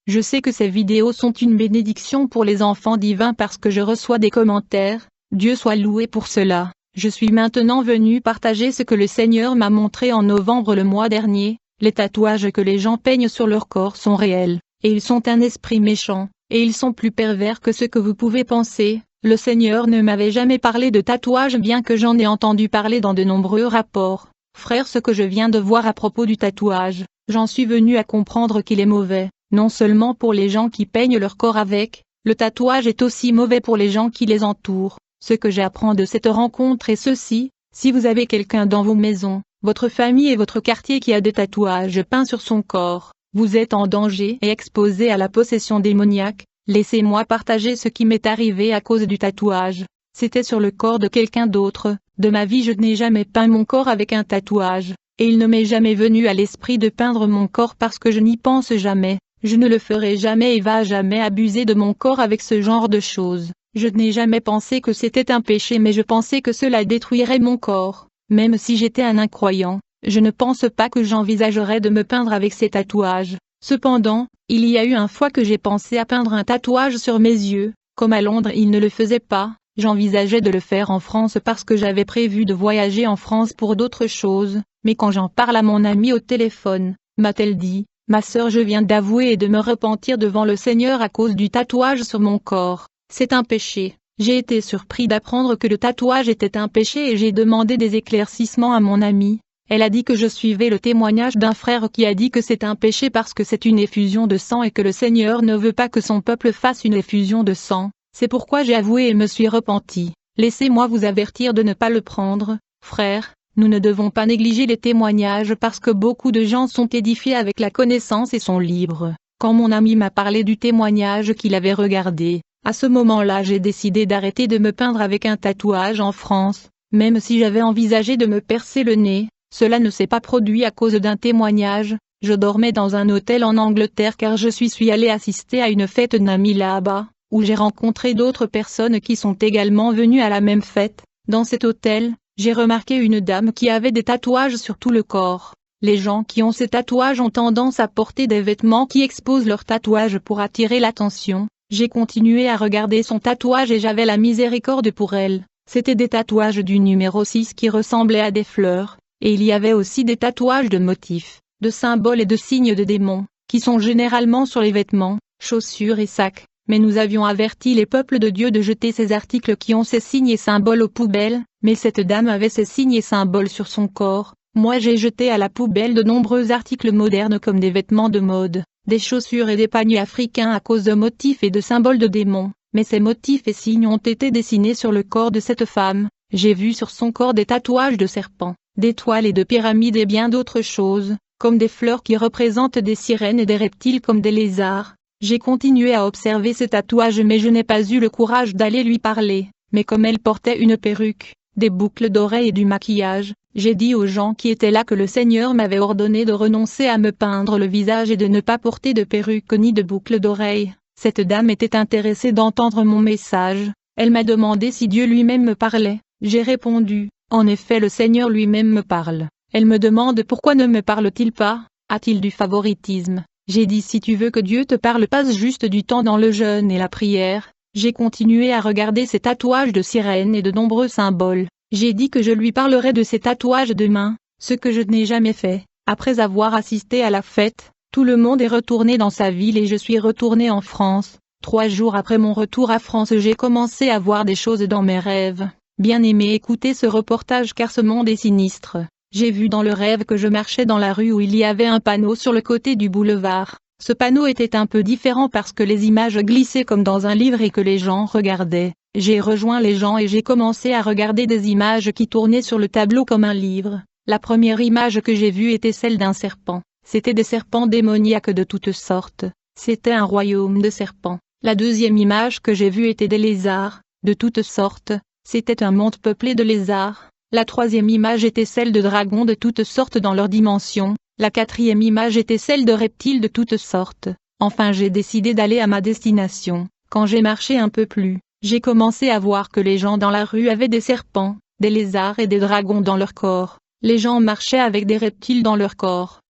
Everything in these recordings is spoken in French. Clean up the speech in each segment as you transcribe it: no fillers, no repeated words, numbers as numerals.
Je sais que ces vidéos sont une bénédiction pour les enfants divins parce que je reçois des commentaires, Dieu soit loué pour cela. Je suis maintenant venu partager ce que le Seigneur m'a montré en novembre le mois dernier. Les tatouages que les gens peignent sur leur corps sont réels, et ils sont un esprit méchant, et ils sont plus pervers que ce que vous pouvez penser. Le Seigneur ne m'avait jamais parlé de tatouage bien que j'en ai entendu parler dans de nombreux rapports. Frère, ce que je viens de voir à propos du tatouage, j'en suis venu à comprendre qu'il est mauvais, non seulement pour les gens qui peignent leur corps avec, le tatouage est aussi mauvais pour les gens qui les entourent. Ce que j'apprends de cette rencontre est ceci: si vous avez quelqu'un dans vos maisons, votre famille et votre quartier qui a des tatouages peints sur son corps, vous êtes en danger et exposé à la possession démoniaque. Laissez-moi partager ce qui m'est arrivé à cause du tatouage. C'était sur le corps de quelqu'un d'autre. De ma vie je n'ai jamais peint mon corps avec un tatouage, et il ne m'est jamais venu à l'esprit de peindre mon corps parce que je n'y pense jamais. Je ne le ferai jamais et va jamais abuser de mon corps avec ce genre de choses. Je n'ai jamais pensé que c'était un péché, mais je pensais que cela détruirait mon corps. Même si j'étais un incroyant, je ne pense pas que j'envisagerais de me peindre avec ces tatouages. Cependant, il y a eu une fois que j'ai pensé à peindre un tatouage sur mes yeux. Comme à Londres ils ne le faisaient pas, j'envisageais de le faire en France parce que j'avais prévu de voyager en France pour d'autres choses, mais quand j'en parle à mon amie au téléphone, m'a-t-elle dit: ma sœur, je viens d'avouer et de me repentir devant le Seigneur à cause du tatouage sur mon corps. C'est un péché. J'ai été surpris d'apprendre que le tatouage était un péché et j'ai demandé des éclaircissements à mon amie. Elle a dit que je suivais le témoignage d'un frère qui a dit que c'est un péché parce que c'est une effusion de sang et que le Seigneur ne veut pas que son peuple fasse une effusion de sang. C'est pourquoi j'ai avoué et me suis repenti. Laissez-moi vous avertir de ne pas le prendre, frère. Nous ne devons pas négliger les témoignages parce que beaucoup de gens sont édifiés avec la connaissance et sont libres. Quand mon ami m'a parlé du témoignage qu'il avait regardé, à ce moment-là j'ai décidé d'arrêter de me peindre avec un tatouage en France, même si j'avais envisagé de me percer le nez. Cela ne s'est pas produit à cause d'un témoignage. Je dormais dans un hôtel en Angleterre car je suis allé assister à une fête d'amis là-bas, où j'ai rencontré d'autres personnes qui sont également venues à la même fête. Dans cet hôtel, j'ai remarqué une dame qui avait des tatouages sur tout le corps. Les gens qui ont ces tatouages ont tendance à porter des vêtements qui exposent leurs tatouages pour attirer l'attention. J'ai continué à regarder son tatouage et j'avais la miséricorde pour elle. C'était des tatouages du numéro 6 qui ressemblaient à des fleurs. Et il y avait aussi des tatouages de motifs, de symboles et de signes de démons, qui sont généralement sur les vêtements, chaussures et sacs. Mais nous avions averti les peuples de Dieu de jeter ces articles qui ont ces signes et symboles aux poubelles, mais cette dame avait ces signes et symboles sur son corps. Moi j'ai jeté à la poubelle de nombreux articles modernes comme des vêtements de mode, des chaussures et des paniers africains à cause de motifs et de symboles de démons. Mais ces motifs et signes ont été dessinés sur le corps de cette femme. J'ai vu sur son corps des tatouages de serpents, d'étoiles et de pyramides et bien d'autres choses, comme des fleurs qui représentent des sirènes et des reptiles comme des lézards. J'ai continué à observer ces tatouages mais je n'ai pas eu le courage d'aller lui parler. Mais comme elle portait une perruque, des boucles d'oreilles et du maquillage, j'ai dit aux gens qui étaient là que le Seigneur m'avait ordonné de renoncer à me peindre le visage et de ne pas porter de perruque ni de boucles d'oreilles. Cette dame était intéressée d'entendre mon message. Elle m'a demandé si Dieu lui-même me parlait. J'ai répondu: en effet le Seigneur lui-même me parle. Elle me demande pourquoi ne me parle-t-il pas, a-t-il du favoritisme? J'ai dit: si tu veux que Dieu te parle, passe juste du temps dans le jeûne et la prière. J'ai continué à regarder ces tatouages de sirènes et de nombreux symboles. J'ai dit que je lui parlerais de ces tatouages demain, ce que je n'ai jamais fait. Après avoir assisté à la fête, tout le monde est retourné dans sa ville et je suis retourné en France. 3 jours après mon retour à France, j'ai commencé à voir des choses dans mes rêves. Bien aimé écouter ce reportage car ce monde est sinistre. J'ai vu dans le rêve que je marchais dans la rue où il y avait un panneau sur le côté du boulevard. Ce panneau était un peu différent parce que les images glissaient comme dans un livre et que les gens regardaient. J'ai rejoint les gens et j'ai commencé à regarder des images qui tournaient sur le tableau comme un livre. La première image que j'ai vue était celle d'un serpent. C'était des serpents démoniaques de toutes sortes. C'était un royaume de serpents. La deuxième image que j'ai vue était des lézards, de toutes sortes. C'était un monde peuplé de lézards. La troisième image était celle de dragons de toutes sortes dans leurs dimensions. La quatrième image était celle de reptiles de toutes sortes. Enfin j'ai décidé d'aller à ma destination. Quand j'ai marché un peu plus, j'ai commencé à voir que les gens dans la rue avaient des serpents, des lézards et des dragons dans leur corps. Les gens marchaient avec des reptiles dans leur corps.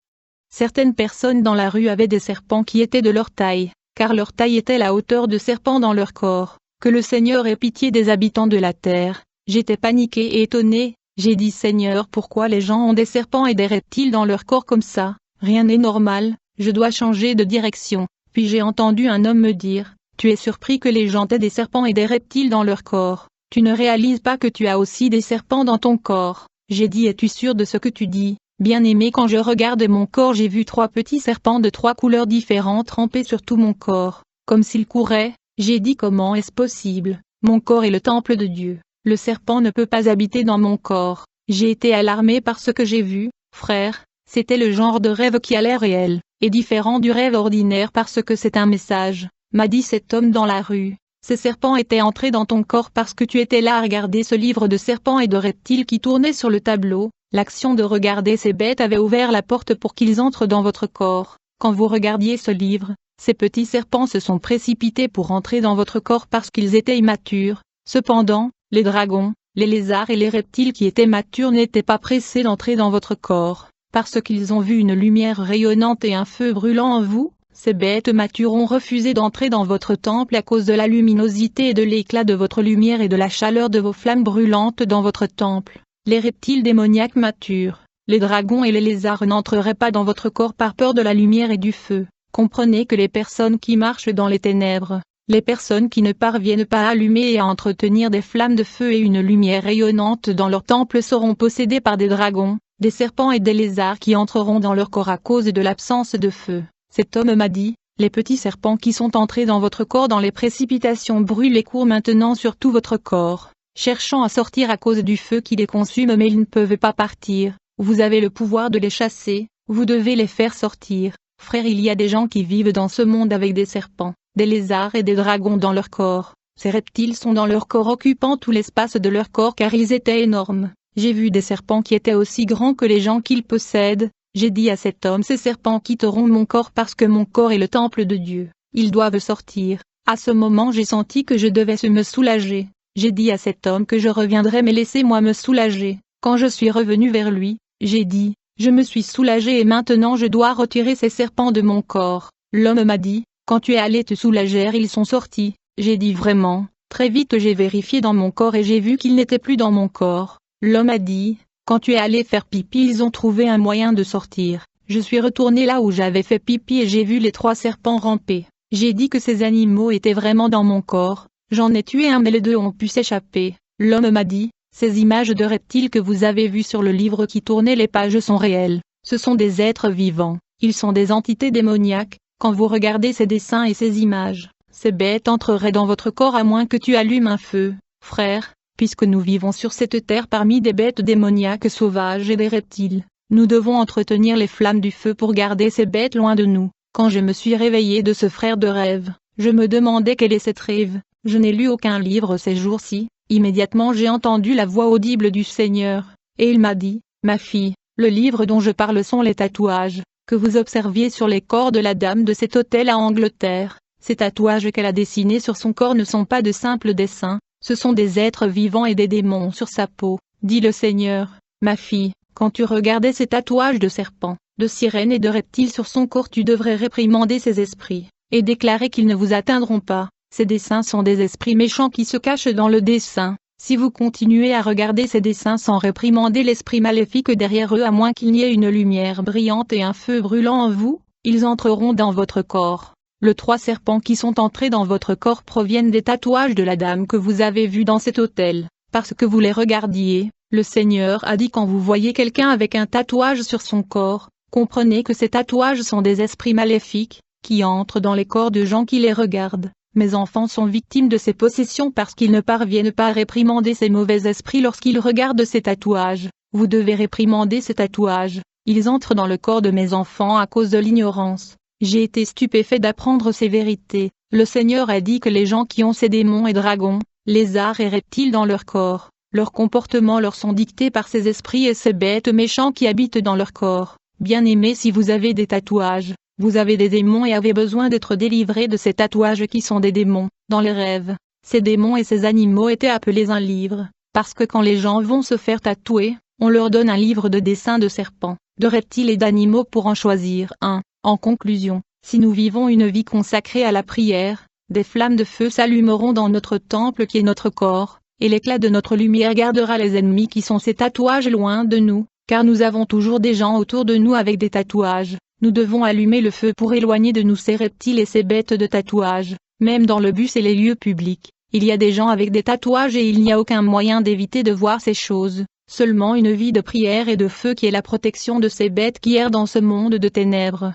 Certaines personnes dans la rue avaient des serpents qui étaient de leur taille, car leur taille était la hauteur de serpents dans leur corps. Que le Seigneur ait pitié des habitants de la terre. J'étais paniqué et étonné, j'ai dit Seigneur, pourquoi les gens ont des serpents et des reptiles dans leur corps comme ça? Rien n'est normal, je dois changer de direction. Puis j'ai entendu un homme me dire, tu es surpris que les gens aient des serpents et des reptiles dans leur corps. Tu ne réalises pas que tu as aussi des serpents dans ton corps. J'ai dit, es-tu sûr de ce que tu dis? Bien-aimé, quand je regarde mon corps, j'ai vu 3 petits serpents de 3 couleurs différentes rampés sur tout mon corps, comme s'ils couraient. J'ai dit, comment est-ce possible? Mon corps est le temple de Dieu. Le serpent ne peut pas habiter dans mon corps. J'ai été alarmé par ce que j'ai vu, frère. C'était le genre de rêve qui allait réel, et différent du rêve ordinaire parce que c'est un message, m'a dit cet homme dans la rue. Ces serpents étaient entrés dans ton corps parce que tu étais là à regarder ce livre de serpents et de reptiles qui tournait sur le tableau. L'action de regarder ces bêtes avait ouvert la porte pour qu'ils entrent dans votre corps. Quand vous regardiez ce livre, ces petits serpents se sont précipités pour entrer dans votre corps parce qu'ils étaient immatures. Cependant, les dragons, les lézards et les reptiles qui étaient matures n'étaient pas pressés d'entrer dans votre corps, parce qu'ils ont vu une lumière rayonnante et un feu brûlant en vous. Ces bêtes matures ont refusé d'entrer dans votre temple à cause de la luminosité et de l'éclat de votre lumière et de la chaleur de vos flammes brûlantes dans votre temple. Les reptiles démoniaques matures, les dragons et les lézards n'entreraient pas dans votre corps par peur de la lumière et du feu. Comprenez que les personnes qui marchent dans les ténèbres, les personnes qui ne parviennent pas à allumer et à entretenir des flammes de feu et une lumière rayonnante dans leur temple seront possédées par des dragons, des serpents et des lézards qui entreront dans leur corps à cause de l'absence de feu. Cet homme m'a dit, les petits serpents qui sont entrés dans votre corps dans les précipitations brûlent et courent maintenant sur tout votre corps, cherchant à sortir à cause du feu qui les consume mais ils ne peuvent pas partir. Vous avez le pouvoir de les chasser, vous devez les faire sortir. Frère, il y a des gens qui vivent dans ce monde avec des serpents, des lézards et des dragons dans leur corps. Ces reptiles sont dans leur corps occupant tout l'espace de leur corps car ils étaient énormes. J'ai vu des serpents qui étaient aussi grands que les gens qu'ils possèdent. J'ai dit à cet homme, ces serpents quitteront mon corps parce que mon corps est le temple de Dieu. Ils doivent sortir. À ce moment j'ai senti que je devais me soulager. J'ai dit à cet homme que je reviendrais mais laissez-moi me soulager. Quand je suis revenu vers lui, j'ai dit, je me suis soulagé et maintenant je dois retirer ces serpents de mon corps. L'homme m'a dit, quand tu es allé te soulager ils sont sortis. J'ai dit vraiment, très vite j'ai vérifié dans mon corps et j'ai vu qu'ils n'étaient plus dans mon corps. L'homme a dit, quand tu es allé faire pipi ils ont trouvé un moyen de sortir. Je suis retourné là où j'avais fait pipi et j'ai vu les 3 serpents ramper. J'ai dit que ces animaux étaient vraiment dans mon corps. J'en ai tué un mais les 2 ont pu s'échapper. L'homme m'a dit, ces images de reptiles que vous avez vues sur le livre qui tournait les pages sont réelles. Ce sont des êtres vivants. Ils sont des entités démoniaques. Quand vous regardez ces dessins et ces images, ces bêtes entreraient dans votre corps à moins que tu allumes un feu. Frère, puisque nous vivons sur cette terre parmi des bêtes démoniaques sauvages et des reptiles, nous devons entretenir les flammes du feu pour garder ces bêtes loin de nous. Quand je me suis réveillé de ce frère de rêve, je me demandais quel est cette rêve. Je n'ai lu aucun livre ces jours-ci. Immédiatement j'ai entendu la voix audible du Seigneur, et il m'a dit, ma fille, le livre dont je parle sont les tatouages, que vous observiez sur les corps de la dame de cet hôtel à Angleterre. Ces tatouages qu'elle a dessinés sur son corps ne sont pas de simples dessins, ce sont des êtres vivants et des démons sur sa peau, dit le Seigneur. Ma fille, quand tu regardais ces tatouages de serpents, de sirènes et de reptiles sur son corps tu devrais réprimander ces esprits, et déclarer qu'ils ne vous atteindront pas. Ces dessins sont des esprits méchants qui se cachent dans le dessin. Si vous continuez à regarder ces dessins sans réprimander l'esprit maléfique derrière eux à moins qu'il n'y ait une lumière brillante et un feu brûlant en vous, ils entreront dans votre corps. Les 3 serpents qui sont entrés dans votre corps proviennent des tatouages de la dame que vous avez vue dans cet hôtel. Parce que vous les regardiez, le Seigneur a dit quand vous voyez quelqu'un avec un tatouage sur son corps, comprenez que ces tatouages sont des esprits maléfiques, qui entrent dans les corps de gens qui les regardent. Mes enfants sont victimes de ces possessions parce qu'ils ne parviennent pas à réprimander ces mauvais esprits lorsqu'ils regardent ces tatouages. Vous devez réprimander ces tatouages. Ils entrent dans le corps de mes enfants à cause de l'ignorance. J'ai été stupéfait d'apprendre ces vérités. Le Seigneur a dit que les gens qui ont ces démons et dragons, lézards et reptiles dans leur corps, leurs comportements leur sont dictés par ces esprits et ces bêtes méchants qui habitent dans leur corps. Bien-aimés, si vous avez des tatouages, vous avez des démons et avez besoin d'être délivrés de ces tatouages qui sont des démons. Dans les rêves, ces démons et ces animaux étaient appelés un livre, parce que quand les gens vont se faire tatouer, on leur donne un livre de dessins de serpents. de reptiles et d'animaux pour en choisir un. En conclusion, si nous vivons une vie consacrée à la prière, des flammes de feu s'allumeront dans notre temple qui est notre corps, et l'éclat de notre lumière gardera les ennemis qui sont ces tatouages loin de nous, car nous avons toujours des gens autour de nous avec des tatouages. Nous devons allumer le feu pour éloigner de nous ces reptiles et ces bêtes de tatouages. Même dans le bus et les lieux publics, il y a des gens avec des tatouages et il n'y a aucun moyen d'éviter de voir ces choses. Seulement une vie de prière et de feu qui est la protection de ces bêtes qui errent dans ce monde de ténèbres.